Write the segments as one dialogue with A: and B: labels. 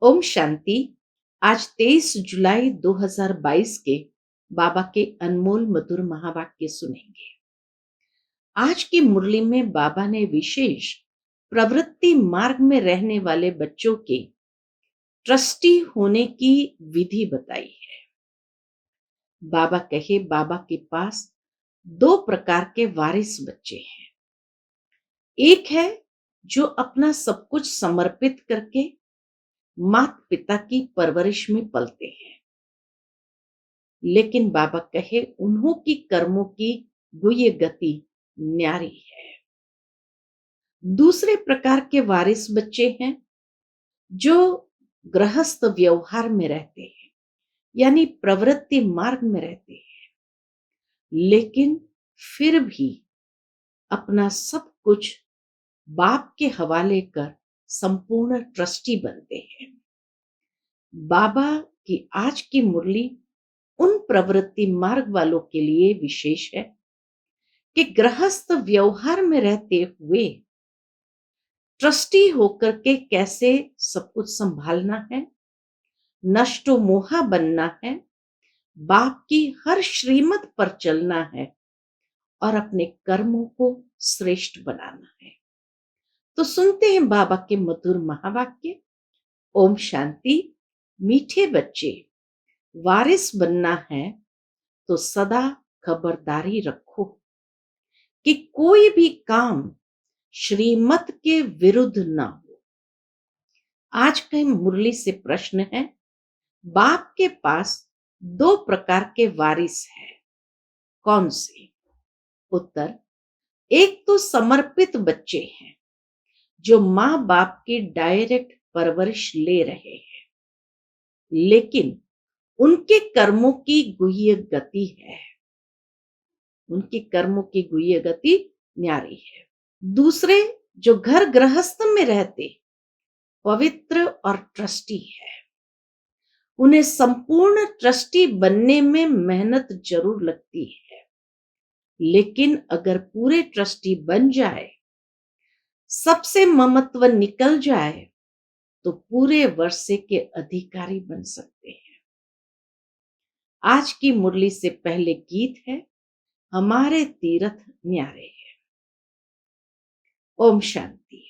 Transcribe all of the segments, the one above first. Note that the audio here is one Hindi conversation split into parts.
A: ओम शांति। आज 23 जुलाई 2022 के बाबा के अनमोल मधुर महावाक्य सुनेंगे। आज की मुरली में बाबा ने विशेष प्रवृत्ति मार्ग में रहने वाले बच्चों के ट्रस्टी होने की विधि बताई है। बाबा कहे, बाबा के पास दो प्रकार के वारिस बच्चे हैं। एक है जो अपना सब कुछ समर्पित करके माता पिता की परवरिश में पलते हैं, लेकिन बाबा कहे उन्हों की कर्मों की गुह्य गति न्यारी है। दूसरे प्रकार के वारिस बच्चे हैं जो गृहस्थ व्यवहार में रहते हैं, यानी प्रवृत्ति मार्ग में रहते हैं, लेकिन फिर भी अपना सब कुछ बाप के हवाले कर संपूर्ण ट्रस्टी बनते हैं। बाबा की आज की मुरली उन प्रवृत्ति मार्ग वालों के लिए विशेष है कि गृहस्थ व्यवहार में रहते हुए ट्रस्टी होकर के कैसे सब कुछ संभालना है, नष्टो मोहा बनना है, बाप की हर श्रीमत पर चलना है और अपने कर्मों को श्रेष्ठ बनाना है। तो सुनते हैं बाबा के मधुर महावाक्य। ओम शांति। मीठे बच्चे, वारिस बनना है तो सदा खबरदारी रखो कि कोई भी काम श्रीमत के विरुद्ध ना हो। आज की मुरली से प्रश्न है, बाप के पास दो प्रकार के वारिस हैं, कौन से? उत्तर, एक तो समर्पित बच्चे हैं जो माँ बाप की डायरेक्ट परवरिश ले रहे हैं, लेकिन उनके कर्मों की गुह्य गति है, उनकी कर्मों की गुह्य गति न्यारी है। दूसरे जो घर गृहस्थ में रहते पवित्र और ट्रस्टी है, उन्हें संपूर्ण ट्रस्टी बनने में मेहनत जरूर लगती है, लेकिन अगर पूरे ट्रस्टी बन जाए, सबसे ममत्व निकल जाए, तो पूरे वर्षे के अधिकारी बन सकते हैं। आज की मुरली से पहले गीत है, हमारे तीर्थ न्यारे हैं। ओम शांति।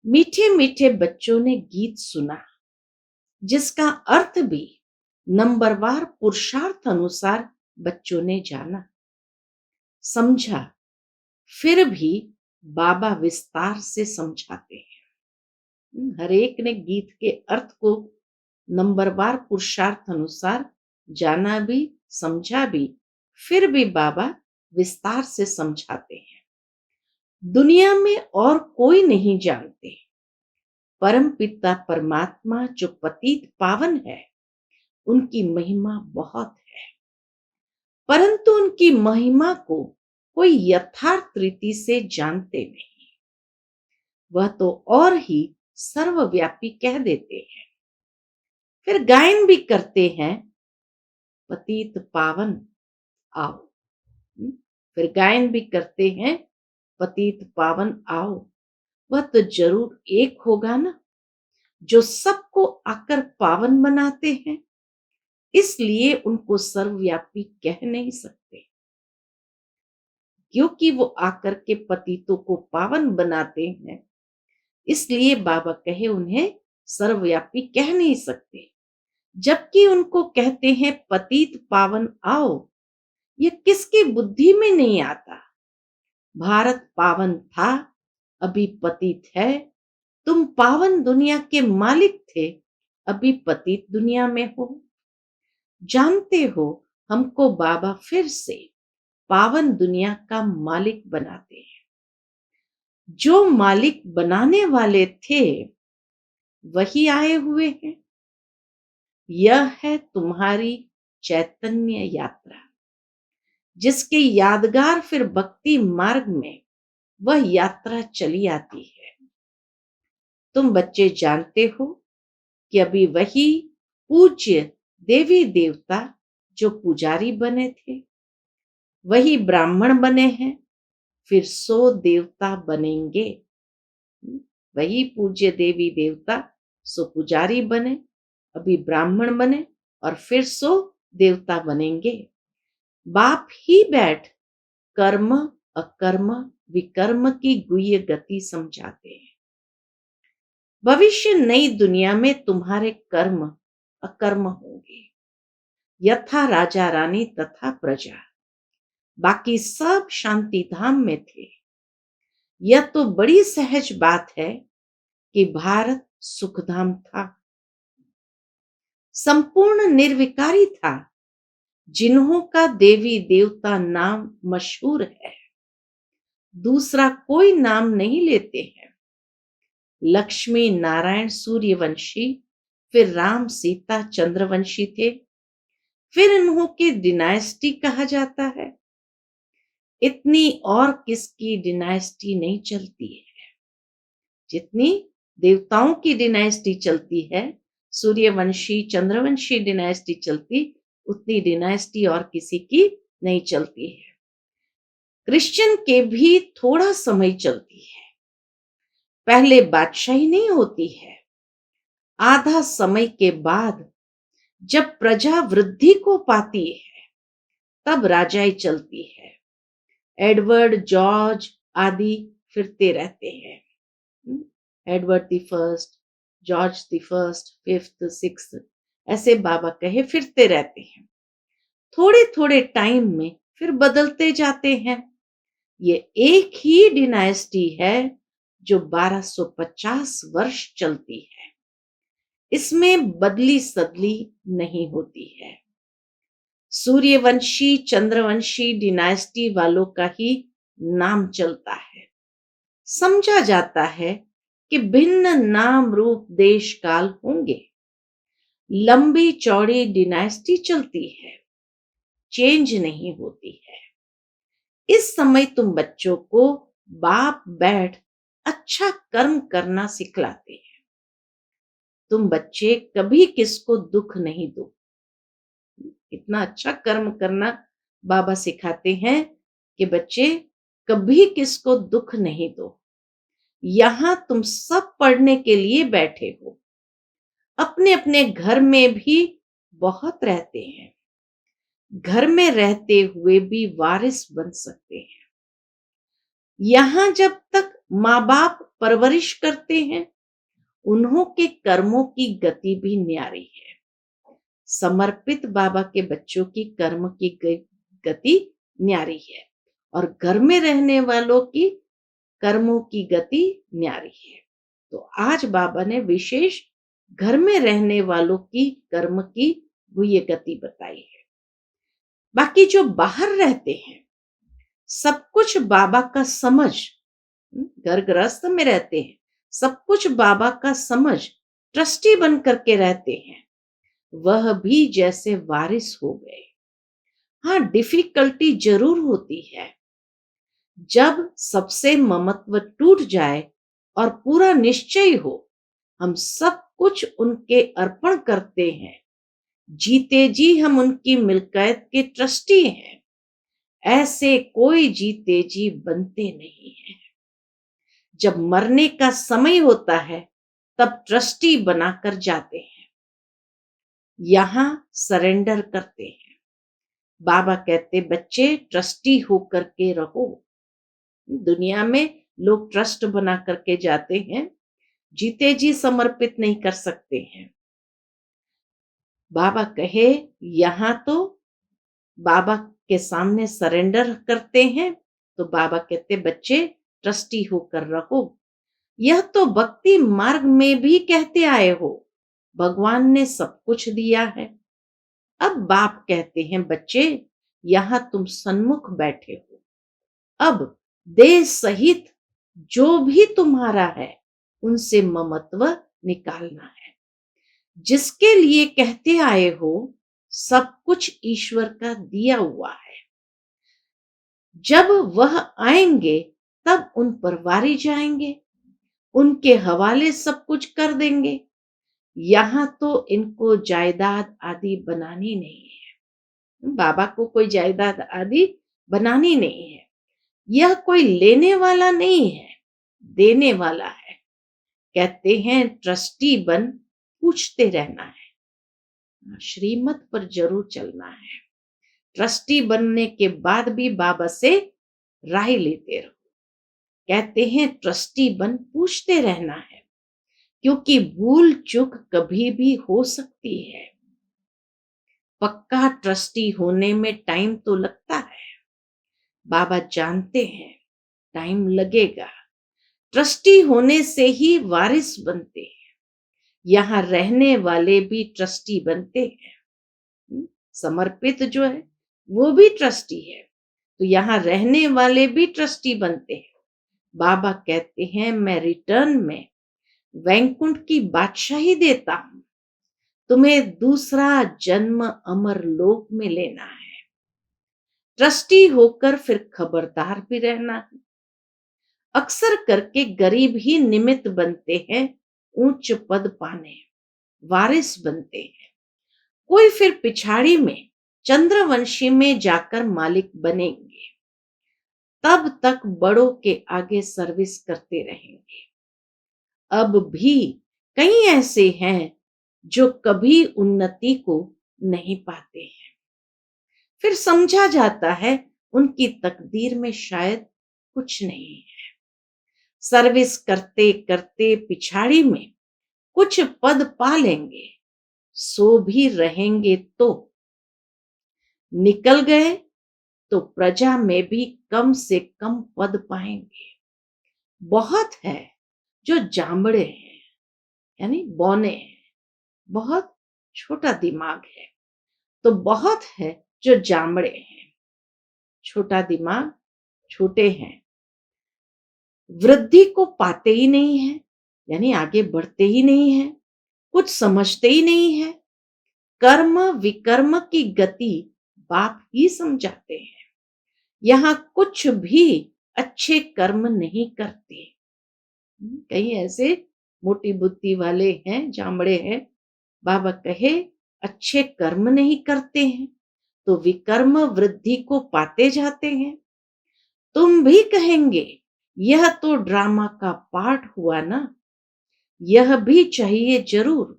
A: मीठे मीठे बच्चों ने गीत सुना, जिसका अर्थ भी नंबरवार पुरुषार्थ अनुसार बच्चों ने जाना, समझा। फिर भी बाबा विस्तार से समझाते हैं। हर एक ने गीत के अर्थ को नंबरवार पुरुषार्थ अनुसार जाना भी, समझा भी, फिर भी बाबा विस्तार से समझाते हैं। दुनिया में और कोई नहीं जानते, परम पिता परमात्मा जो पतित पावन है, उनकी महिमा बहुत है, परंतु उनकी महिमा को कोई यथार्थ रीति से जानते नहीं। वह तो और ही सर्वव्यापी कह देते हैं, फिर गायन भी करते हैं, पतित पावन आओ। फिर गायन भी करते हैं, पतित पावन आओ। वह तो जरूर एक होगा ना, जो सबको आकर पावन बनाते हैं, इसलिए उनको सर्वव्यापी कह नहीं सकते, क्योंकि वो आकर के पतितों को पावन बनाते हैं, इसलिए बाबा कहे उन्हें सर्वव्यापी कह नहीं सकते। जबकि उनको कहते हैं पतित पावन आओ, ये किसकी बुद्धि में नहीं आता। भारत पावन था, अभी पतित है। तुम पावन दुनिया के मालिक थे, अभी पतित दुनिया में हो। जानते हो, हमको बाबा फिर से पावन दुनिया का मालिक बनाते हैं। जो मालिक बनाने वाले थे वही आए हुए हैं। यह है तुम्हारी चैतन्य यात्रा, जिसके यादगार फिर भक्ति मार्ग में वह यात्रा चली आती है। तुम बच्चे जानते हो कि अभी वही पूज्य देवी देवता जो पुजारी बने थे, वही ब्राह्मण बने हैं, फिर 100 देवता बनेंगे। वही पूज्य देवी देवता सो पुजारी बने, अभी ब्राह्मण बने और फिर सो देवता बनेंगे। बाप ही बैठ कर्म अकर्म विकर्म की गुह्य गति समझाते हैं। भविष्य नई दुनिया में तुम्हारे कर्म अकर्म होंगे, यथा राजा रानी तथा प्रजा। बाकी सब शांति धाम में थे। यह तो बड़ी सहज बात है कि भारत सुखधाम था, संपूर्ण निर्विकारी था, जिन्हों का देवी देवता नाम मशहूर है, दूसरा कोई नाम नहीं लेते हैं। लक्ष्मी नारायण सूर्यवंशी, फिर राम सीता चंद्रवंशी थे, फिर इन्हों की डिनाइस्टी कहा जाता है। इतनी और किसकी डिनाइस्टी नहीं चलती है जितनी देवताओं की डिनाइस्टी चलती है। सूर्यवंशी चंद्रवंशी डिनाइस्टी चलती, उतनी डिनाइस्टी और किसी की नहीं चलती है। क्रिश्चियन के भी थोड़ा समय चलती है। पहले बादशाही नहीं होती है, आधा समय के बाद जब प्रजा वृद्धि को पाती है तब राजाई चलती है। एडवर्ड जॉर्ज आदि फिरते रहते हैं। Edward the first, George the first, fifth, sixth, ऐसे बाबा कहे फिरते रहते हैं। थोड़े थोड़े टाइम में फिर बदलते जाते हैं। ये एक ही डिनाइस्टी है जो 1250 वर्ष चलती है। इसमें बदली सदली नहीं होती है। सूर्यवंशी चंद्रवंशी डिनाइस्टी वालों का ही नाम चलता है। समझा जाता है कि भिन्न नाम रूप देश काल होंगे। लंबी चौड़ी डिनाइस्टी चलती है, चेंज नहीं होती है। इस समय तुम बच्चों को बाप बैठ अच्छा कर्म करना सिखलाते हैं। तुम बच्चे कभी किसको दुख नहीं दो। इतना अच्छा कर्म करना बाबा सिखाते हैं कि बच्चे कभी किसको दुख नहीं दो। यहां तुम सब पढ़ने के लिए बैठे हो। अपने अपने घर में भी बहुत रहते हैं। घर में रहते हुए भी वारिस बन सकते हैं। यहां जब तक माँ बाप परवरिश करते हैं, उन्हों के कर्मों की गति भी न्यारी है। समर्पित बाबा के बच्चों की कर्म की गति न्यारी है और घर में रहने वालों की कर्मों की गति न्यारी है। तो आज बाबा ने विशेष घर में रहने वालों की कर्म की गुह्य गति बताई है। बाकी जो बाहर रहते हैं, सब कुछ बाबा का समझ, घर गृहस्थ में रहते हैं, सब कुछ बाबा का समझ ट्रस्टी बन करके रहते हैं, वह भी जैसे वारिस हो गए। हाँ, डिफिकल्टी जरूर होती है। जब सबसे ममत्व टूट जाए और पूरा निश्चय हो, हम सब कुछ उनके अर्पण करते हैं। जीते जी हम उनकी मिल्कियत के ट्रस्टी हैं। ऐसे कोई जीते जी बनते नहीं हैं। जब मरने का समय होता है तब ट्रस्टी बनाकर जाते हैं। यहां सरेंडर करते हैं। बाबा कहते बच्चे ट्रस्टी होकर के रहो। दुनिया में लोग ट्रस्ट बना करके जाते हैं, जीते जी समर्पित नहीं कर सकते हैं। बाबा कहे यहां तो बाबा के सामने सरेंडर करते हैं, तो बाबा कहते बच्चे ट्रस्टी होकर रहो। यह तो भक्ति मार्ग में भी कहते आए हो, भगवान ने सब कुछ दिया है। अब बाप कहते हैं बच्चे यहां तुम सन्मुख बैठे हो, अब देह सहित जो भी तुम्हारा है उनसे ममत्व निकालना है। जिसके लिए कहते आए हो सब कुछ ईश्वर का दिया हुआ है। जब वह आएंगे तब उन पर वारी जाएंगे, उनके हवाले सब कुछ कर देंगे। यहां तो इनको जायदाद आदि बनानी नहीं है। बाबा को कोई जायदाद आदि बनानी नहीं है। यह कोई लेने वाला नहीं है, देने वाला है। कहते हैं ट्रस्टी बन पूछते रहना है, श्रीमत पर जरूर चलना है। ट्रस्टी बनने के बाद भी बाबा से राय लेते रहो। कहते हैं ट्रस्टी बन पूछते रहना है, क्योंकि भूल चूक कभी भी हो सकती है। पक्का ट्रस्टी होने में टाइम तो लगता है, बाबा जानते हैं टाइम लगेगा। ट्रस्टी होने से ही वारिस बनते हैं। यहाँ रहने वाले भी ट्रस्टी बनते हैं। समर्पित जो है वो भी ट्रस्टी है, तो यहाँ रहने वाले भी ट्रस्टी बनते हैं। बाबा कहते हैं मैं रिटर्न में वैकुंठ की बादशाही देता हूं, तुम्हें दूसरा जन्म अमर लोक में लेना है। ट्रस्टी होकर फिर खबरदार भी रहना है। अक्सर करके गरीब ही निमित्त बनते हैं ऊंच पद पाने, वारिस बनते हैं। कोई फिर पिछाड़ी में चंद्रवंशी में जाकर मालिक बनेंगे, तब तक बड़ों के आगे सर्विस करते रहेंगे। अब भी कई ऐसे हैं जो कभी उन्नति को नहीं पाते हैं। फिर समझा जाता है उनकी तकदीर में शायद कुछ नहीं है। सर्विस करते करते पिछाड़ी में कुछ पद पा लेंगे, सो भी रहेंगे तो निकल गए तो प्रजा में भी कम से कम पद पाएंगे। बहुत है जो जांबड़े हैं, यानी बौने हैं, बहुत छोटा दिमाग है, तो बहुत है जो जांबड़े हैं, छोटा दिमाग, छोटे हैं, वृद्धि को पाते ही नहीं है, यानी आगे बढ़ते ही नहीं है, कुछ समझते ही नहीं है। कर्म विकर्म की गति बाप ही समझाते हैं। यहाँ कुछ भी अच्छे कर्म नहीं करते। कहीं ऐसे मोटी बुद्धि वाले हैं, जामड़े हैं, बाबा कहे अच्छे कर्म नहीं करते हैं तो विकर्म वृद्धि को पाते जाते हैं। तुम भी कहेंगे यह तो ड्रामा का पार्ट हुआ ना, यह भी चाहिए जरूर।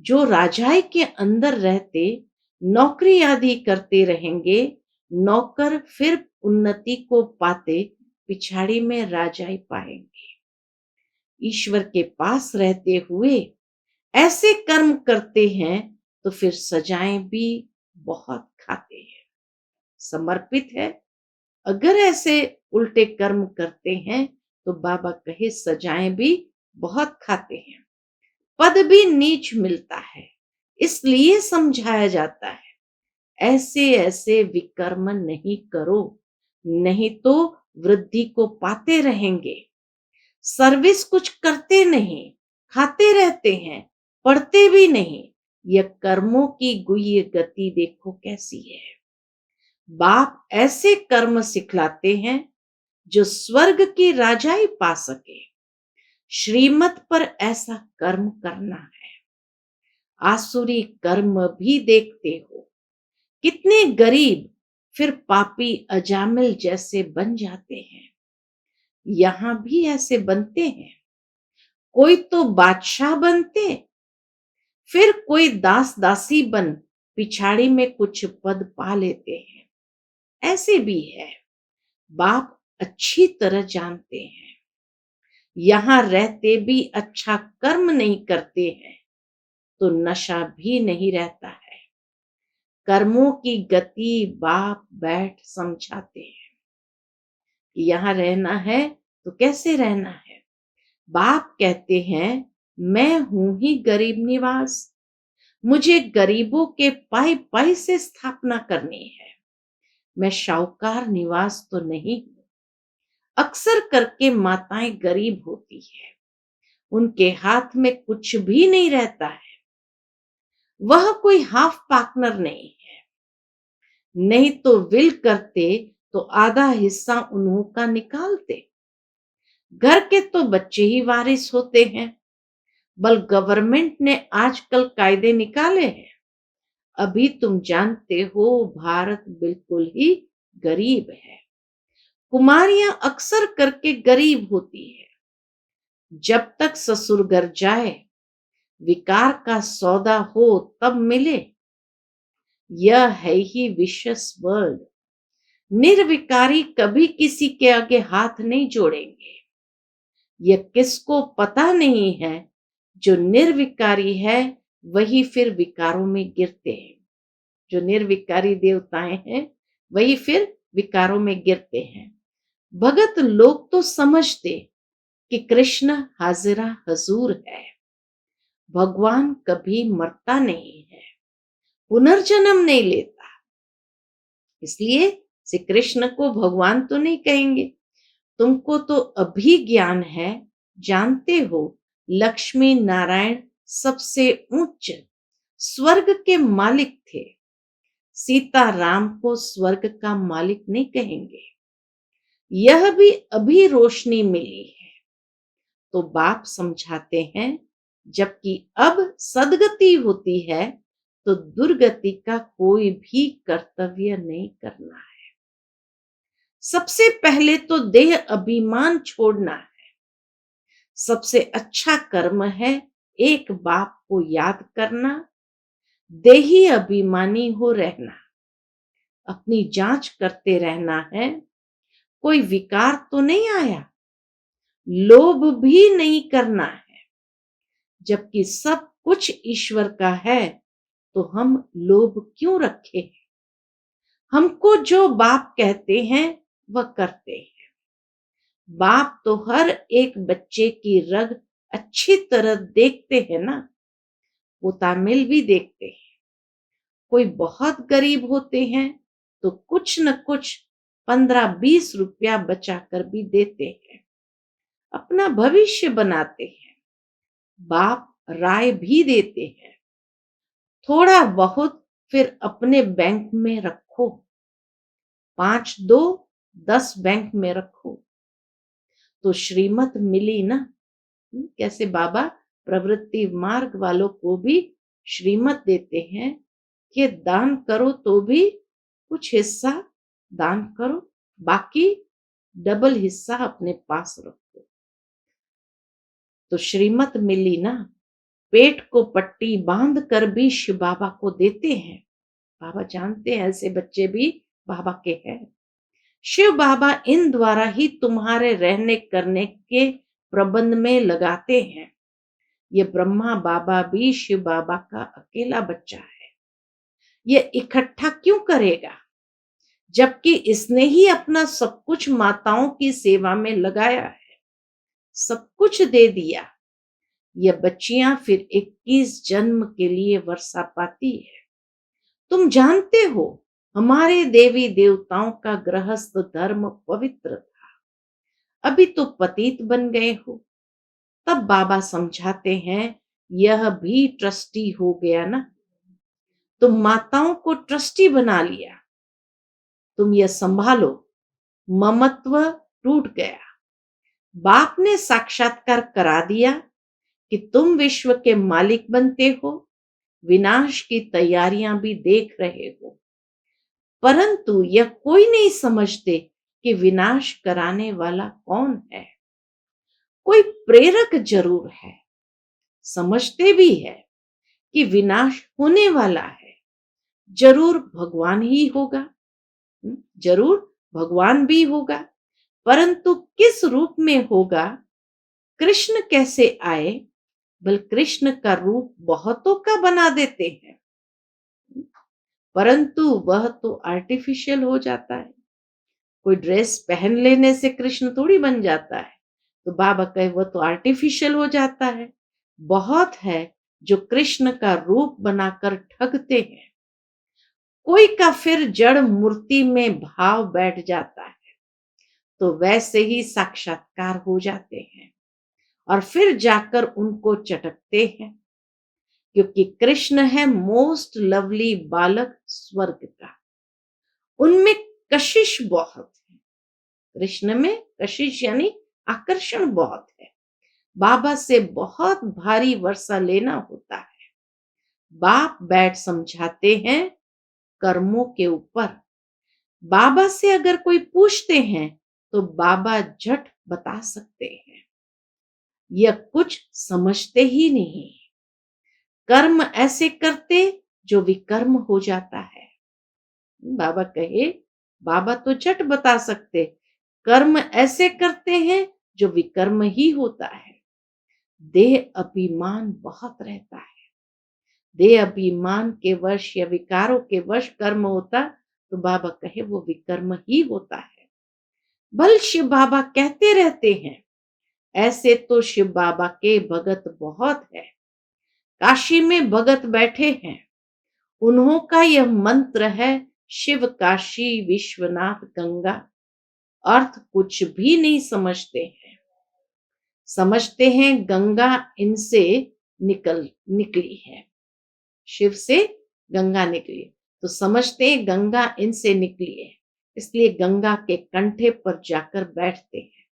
A: जो राजाई के अंदर रहते नौकरी आदि करते रहेंगे, नौकर फिर उन्नति को पाते पिछाड़ी में राजाई पाएंगे। ईश्वर के पास रहते हुए ऐसे कर्म करते हैं तो फिर सजाएं भी बहुत खाते हैं। समर्पित है, अगर ऐसे उल्टे कर्म करते हैं तो बाबा कहे सजाएं भी बहुत खाते हैं, पद भी नीच मिलता है। इसलिए समझाया जाता है ऐसे ऐसे विकर्म नहीं करो, नहीं तो वृद्धि को पाते रहेंगे। सर्विस कुछ करते नहीं, खाते रहते हैं, पढ़ते भी नहीं। यह कर्मों की गुह्य गति देखो कैसी है। बाप ऐसे कर्म सिखलाते हैं जो स्वर्ग की राजाई पा सके। श्रीमत पर ऐसा कर्म करना है। आसुरी कर्म भी देखते हो, कितने गरीब फिर पापी अजामिल जैसे बन जाते हैं। यहां भी ऐसे बनते हैं। कोई तो बादशाह बनते, फिर कोई दास दासी बन पिछाड़ी में कुछ पद पा लेते हैं। ऐसे भी है, बाप अच्छी तरह जानते हैं। यहां रहते भी अच्छा कर्म नहीं करते हैं तो नशा भी नहीं रहता है। कर्मों की गति बाप बैठ समझाते हैं। यहां रहना है तो कैसे रहना है। बाप कहते हैं मैं हूं ही गरीब निवास, मुझे गरीबों के पाई पाई से स्थापना करनी है। मैं शाहूकार निवास तो नहीं हूं। अक्सर करके माताएं गरीब होती है, उनके हाथ में कुछ भी नहीं रहता है। वह कोई हाफ पार्टनर नहीं है, नहीं तो विल करते तो आधा हिस्सा उन्हों का निकालते। घर के तो बच्चे ही वारिस होते हैं, बल गवर्नमेंट ने आजकल कायदे निकाले हैं। अभी तुम जानते हो भारत बिल्कुल ही गरीब है। कुमारियां अक्सर करके गरीब होती है। जब तक ससुर घर जाए, विकार का सौदा हो तब मिले, यह है ही विशस वर्ल्ड। निर्विकारी कभी किसी के आगे हाथ नहीं जोड़ेंगे। यह किसको पता नहीं है, जो निर्विकारी है वही फिर विकारों में गिरते हैं। जो निर्विकारी देवताएं हैं वही फिर विकारों में गिरते हैं। भगत लोग तो समझते कि कृष्ण हाजिरा हजूर है। भगवान कभी मरता नहीं है, पुनर्जन्म नहीं लेता। इसलिए श्री कृष्ण को भगवान तो नहीं कहेंगे। तुमको तो अभी ज्ञान है, जानते हो लक्ष्मी नारायण सबसे उच्च स्वर्ग के मालिक थे। सीता राम को स्वर्ग का मालिक नहीं कहेंगे। यह भी अभी रोशनी मिली है। तो बाप समझाते हैं, जबकि अब सदगति होती है तो दुर्गति का कोई भी कर्तव्य नहीं करना है। सबसे पहले तो देह अभिमान छोड़ना है। सबसे अच्छा कर्म है एक बाप को याद करना, देही अभिमानी हो रहना, अपनी जांच करते रहना है। कोई विकार तो नहीं आया, लोभ भी नहीं करना है। जबकि सब कुछ ईश्वर का है तो हम लोभ क्यों रखे? हमको जो बाप कहते हैं वह करते हैं। बाप तो हर एक बच्चे की रग अच्छी तरह देखते हैं ना, वो तामिल भी देखते हैं। कोई बहुत गरीब होते हैं तो कुछ न कुछ 15-20 रुपया बचा कर भी देते हैं, अपना भविष्य बनाते हैं। बाप राय भी देते हैं, थोड़ा बहुत फिर अपने बैंक में रखो, 5 दो 10 बैंक में रखो। तो श्रीमत मिली ना। कैसे बाबा प्रवृत्ति मार्ग वालों को भी श्रीमत देते हैं कि दान करो तो भी कुछ हिस्सा दान करो, बाकी डबल हिस्सा अपने पास रखो। तो श्रीमत मिली ना। पेट को पट्टी बांध कर भी शिव बाबा को देते हैं। बाबा जानते हैं ऐसे बच्चे भी बाबा के हैं। शिव बाबा इन द्वारा ही तुम्हारे रहने करने के प्रबंध में लगाते हैं। ये ब्रह्मा बाबा भी शिव बाबा का अकेला बच्चा है। ये इकट्ठा क्यों करेगा, जबकि इसने ही अपना सब कुछ माताओं की सेवा में लगाया है, सब कुछ दे दिया। ये बच्चियां फिर 21 जन्म के लिए वर्षा पाती है। तुम जानते हो हमारे देवी देवताओं का गृहस्थ धर्म पवित्र था, अभी तो पतित बन गए हो। तब बाबा समझाते हैं, यह भी ट्रस्टी हो गया ना। तुम माताओं को ट्रस्टी बना लिया, तुम यह संभालो, ममत्व टूट गया। बाप ने साक्षात्कार करा दिया कि तुम विश्व के मालिक बनते हो, विनाश की तैयारियां भी देख रहे हो। परंतु यह कोई नहीं समझते कि विनाश कराने वाला कौन है। कोई प्रेरक जरूर है, समझते भी है कि विनाश होने वाला है, जरूर भगवान ही होगा। जरूर भगवान भी होगा, परंतु किस रूप में होगा? कृष्ण कैसे आए? बल कृष्ण का रूप बहुतों का बना देते हैं, परंतु वह तो आर्टिफिशियल हो जाता है। कोई ड्रेस पहन लेने से कृष्ण थोड़ी बन जाता है। तो बाबा कहे वह तो आर्टिफिशियल हो जाता है। बहुत है जो कृष्ण का रूप बनाकर ठगते हैं। कोई का फिर जड़ मूर्ति में भाव बैठ जाता है, तो वैसे ही साक्षात्कार हो जाते हैं और फिर जाकर उनको चटकते हैं, क्योंकि कृष्ण है मोस्ट लवली बालक स्वर्ग का। उनमें कशिश बहुत है। कृष्ण में कशिश यानी आकर्षण बहुत है। बाबा से बहुत भारी वर्षा लेना होता है। बाप बैठ समझाते हैं कर्मों के ऊपर। बाबा से अगर कोई पूछते हैं तो बाबा झट बता सकते हैं। यह कुछ समझते ही नहीं। कर्म ऐसे करते जो विकर्म हो जाता है। बाबा कहे, बाबा तो झट बता सकते, कर्म ऐसे करते हैं जो विकर्म ही होता है। देह अभिमान बहुत रहता है। देह अभिमान के वश या विकारों के वश कर्म होता तो बाबा कहे वो विकर्म ही होता है। बल शिव बाबा कहते रहते हैं, ऐसे तो शिव बाबा के भगत बहुत है। काशी में भगत बैठे हैं, उन्हों का यह मंत्र है, शिव काशी विश्वनाथ गंगा। अर्थ कुछ भी नहीं समझते हैं। समझते हैं गंगा इनसे निकली है, शिव से गंगा निकली, तो समझते हैं गंगा इनसे निकली है, इसलिए गंगा के कंठे पर जाकर बैठते हैं।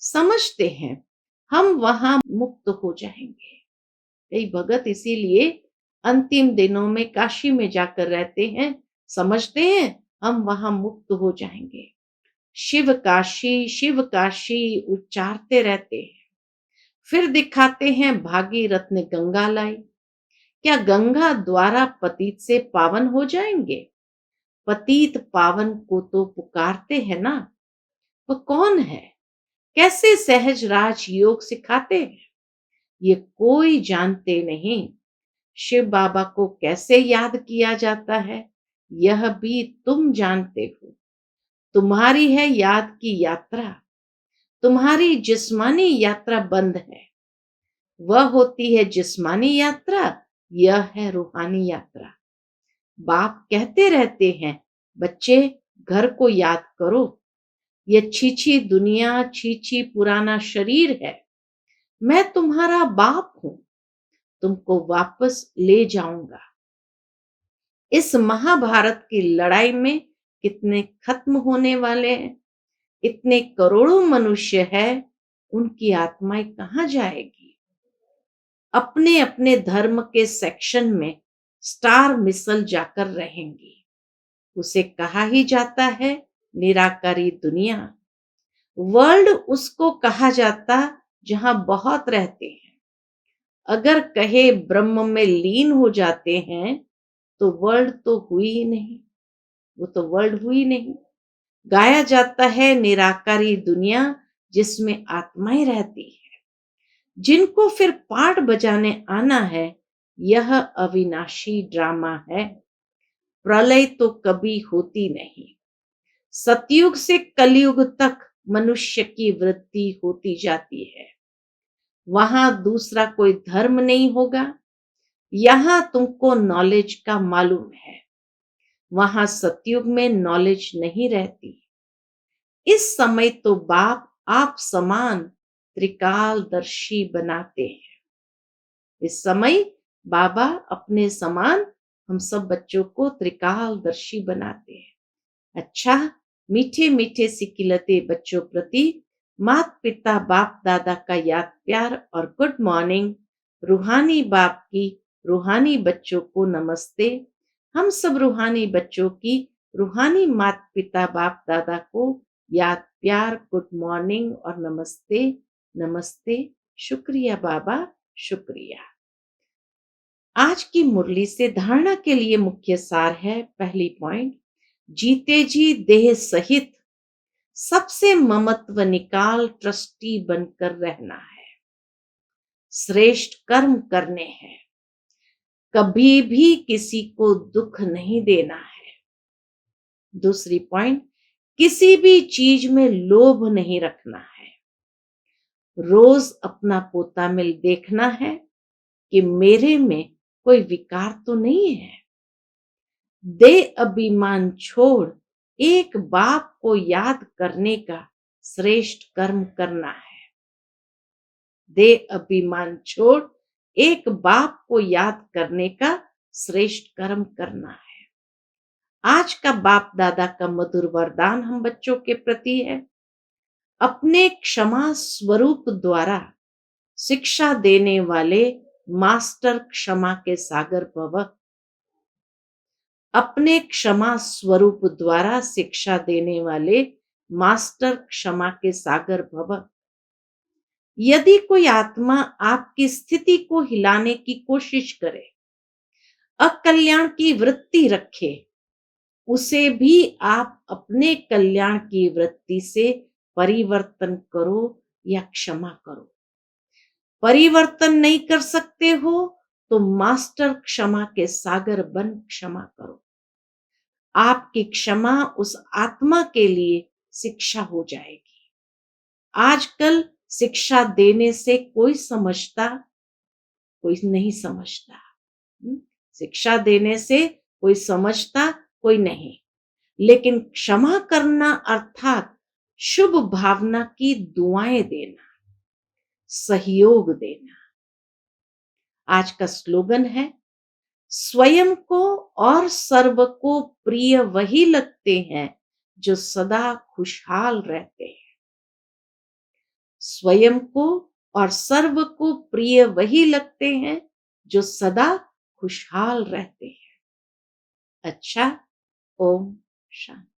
A: समझते हैं हम वहां मुक्त हो जाएंगे। कई भगत इसीलिए अंतिम दिनों में काशी में जाकर रहते हैं, समझते हैं हम वहां मुक्त हो जाएंगे। शिव काशी उच्चारते रहते हैं। फिर दिखाते हैं भागीरथ ने गंगा लाई। क्या गंगा द्वारा पतित से पावन हो जाएंगे? पतित पावन को तो पुकारते हैं ना। वह कौन है? कैसे सहज राज योग सिखाते हैं? ये कोई जानते नहीं। शिव बाबा को कैसे याद किया जाता है, यह भी तुम जानते हो। तुम्हारी है याद की यात्रा। तुम्हारी जिस्मानी यात्रा बंद है। वह होती है जिस्मानी यात्रा, यह है रूहानी यात्रा। बाप कहते रहते हैं, बच्चे घर को याद करो। यह छीछी दुनिया, छीछी पुराना शरीर है। मैं तुम्हारा बाप हूं, तुमको वापस ले जाऊंगा। इस महाभारत की लड़ाई में कितने खत्म होने वाले हैं? इतने करोड़ों मनुष्य है, उनकी आत्माएं कहां जाएगी? अपने अपने धर्म के सेक्शन में स्टार मिसल जाकर रहेंगी। उसे कहा ही जाता है निराकारी दुनिया। वर्ल्ड उसको कहा जाता जहां बहुत रहते हैं। अगर कहे ब्रह्म में लीन हो जाते हैं तो वर्ल्ड तो हुई ही नहीं, वो तो वर्ल्ड हुई नहीं। गाया जाता है निराकारी दुनिया जिसमें आत्माएं रहती है, जिनको फिर पाठ बजाने आना है। यह अविनाशी ड्रामा है। प्रलय तो कभी होती नहीं। सतयुग से कलयुग तक मनुष्य की वृद्धि होती जाती है। वहां दूसरा कोई धर्म नहीं होगा। यहां तुमको नॉलेज का मालूम है, वहां सतयुग में नॉलेज नहीं रहती। इस समय तो बाप आप समान त्रिकालदर्शी बनाते हैं। इस समय बाबा अपने समान हम सब बच्चों को त्रिकालदर्शी बनाते हैं। अच्छा, मीठे मीठे सिकिलते बच्चों प्रति माता पिता बाप दादा का याद प्यार और गुड मॉर्निंग। रूहानी बाप की रूहानी बच्चों को नमस्ते। हम सब रूहानी बच्चों की रूहानी माता पिता बाप दादा को याद प्यार गुड मॉर्निंग और नमस्ते। नमस्ते। शुक्रिया बाबा, शुक्रिया। आज की मुरली से धारणा के लिए मुख्य सार है, पहली पॉइंट, जीते जी देह सहित सबसे ममत्व निकाल ट्रस्टी बनकर रहना है। श्रेष्ठ कर्म करने हैं। कभी भी किसी को दुख नहीं देना है। दूसरी पॉइंट, किसी भी चीज में लोभ नहीं रखना है। रोज अपना पोता मिल देखना है कि मेरे में कोई विकार तो नहीं है। दे अभिमान छोड़ एक बाप को याद करने का श्रेष्ठ कर्म करना है। दे अभिमान छोड़ एक बाप को याद करने का श्रेष्ठ कर्म करना है। आज का बाप दादा का मधुर वरदान हम बच्चों के प्रति है, अपने क्षमा स्वरूप द्वारा शिक्षा देने वाले मास्टर क्षमा के सागर भव। अपने क्षमा स्वरूप द्वारा शिक्षा देने वाले मास्टर क्षमा के सागर भव। यदि कोई आत्मा आपकी स्थिति को हिलाने की कोशिश करे, अकल्याण की वृत्ति रखे, उसे भी आप अपने कल्याण की वृत्ति से परिवर्तन करो या क्षमा करो। परिवर्तन नहीं कर सकते हो तो मास्टर क्षमा के सागर बन क्षमा करो। आपकी क्षमा उस आत्मा के लिए शिक्षा हो जाएगी। आजकल शिक्षा देने से कोई समझता, कोई नहीं समझता। शिक्षा देने से कोई समझता, कोई नहीं। लेकिन क्षमा करना अर्थात शुभ भावना की दुआएं देना, सहयोग देना। आज का स्लोगन है, स्वयं को और सर्व को प्रिय वही लगते हैं जो सदा खुशहाल रहते हैं। स्वयं को और सर्व को प्रिय वही लगते हैं जो सदा खुशहाल रहते हैं। अच्छा, ओम शांति।